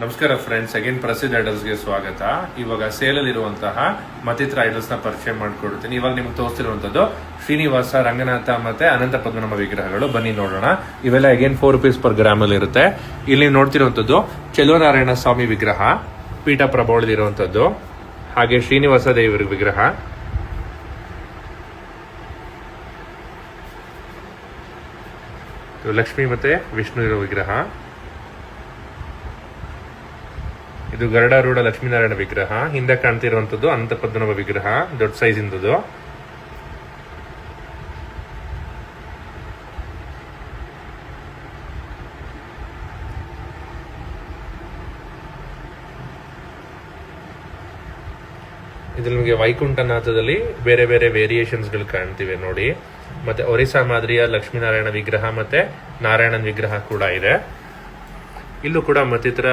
ನಮಸ್ಕಾರ friends, again ಪ್ರಸಿದ್ಧ ಐಡಲ್ಸ್ಗೆ ಸ್ವಾಗತ. ಇವಾಗ ಸೇಲಲ್ಲಿ ಇರುವಂತಹ ಮತ್ತಿತರ ಐಡಲ್ಸ್ ನ ಪರಿಚಯ ಮಾಡ್ಕೊಡ್ತೀನಿ. ಇವಾಗ ನಿಮ್ಗೆ ತೋರಿಸ್ತಿರುವಂತದ್ದು ಶ್ರೀನಿವಾಸ, ರಂಗನಾಥ ಮತ್ತೆ ಅನಂತ ಪದ್ಮನಾಭ ವಿಗ್ರಹಗಳು. ಬನ್ನಿ ನೋಡೋಣ. ಇವೆಲ್ಲ ಅಗೇನ್ 4 rupees per gram ಅಲ್ಲಿ ಇರುತ್ತೆ. ಇಲ್ಲಿ ನೀವು ನೋಡ್ತಿರುವಂತದ್ದು ಚೆಲುವನಾರಾಯಣ ಸ್ವಾಮಿ ವಿಗ್ರಹ, ಪೀಠ ಪ್ರಭಾವಳಿರುವಂತದ್ದು. ಹಾಗೆ ಶ್ರೀನಿವಾಸ ದೇವರ ವಿಗ್ರಹ, ಲಕ್ಷ್ಮಿ ಮತ್ತೆ ವಿಷ್ಣು ಇರೋ ವಿಗ್ರಹ. ಇದು ಗರುಡಾರೂಢ ಲಕ್ಷ್ಮೀನಾರಾಯಣ ವಿಗ್ರಹ. ಹಿಂದೆ ಕಾಣ್ತಿರುವಂತದ್ದು ಅನಂತ ಪದ್ಮನಾಭ ವಿಗ್ರಹ, ದೊಡ್ಡ ಸೈಜ್ ಇಂದದ್ದು. ಇದ್ರಲ್ಲಿ ನಿಮಗೆ ವೈಕುಂಠನಾಥದಲ್ಲಿ ಬೇರೆ ಬೇರೆ ವೇರಿಯೇಷನ್ಸ್ ಗಳು ಕಾಣ್ತಿವೆ ನೋಡಿ. ಮತ್ತೆ ಒರಿಸ್ಸಾ ಮಾದರಿಯ ಲಕ್ಷ್ಮೀನಾರಾಯಣ ವಿಗ್ರಹ ಮತ್ತೆ ನಾರಾಯಣನ್ ವಿಗ್ರಹ ಕೂಡ ಇದೆ. ಇಲ್ಲೂ ಕೂಡ ಮತ್ತಿತರ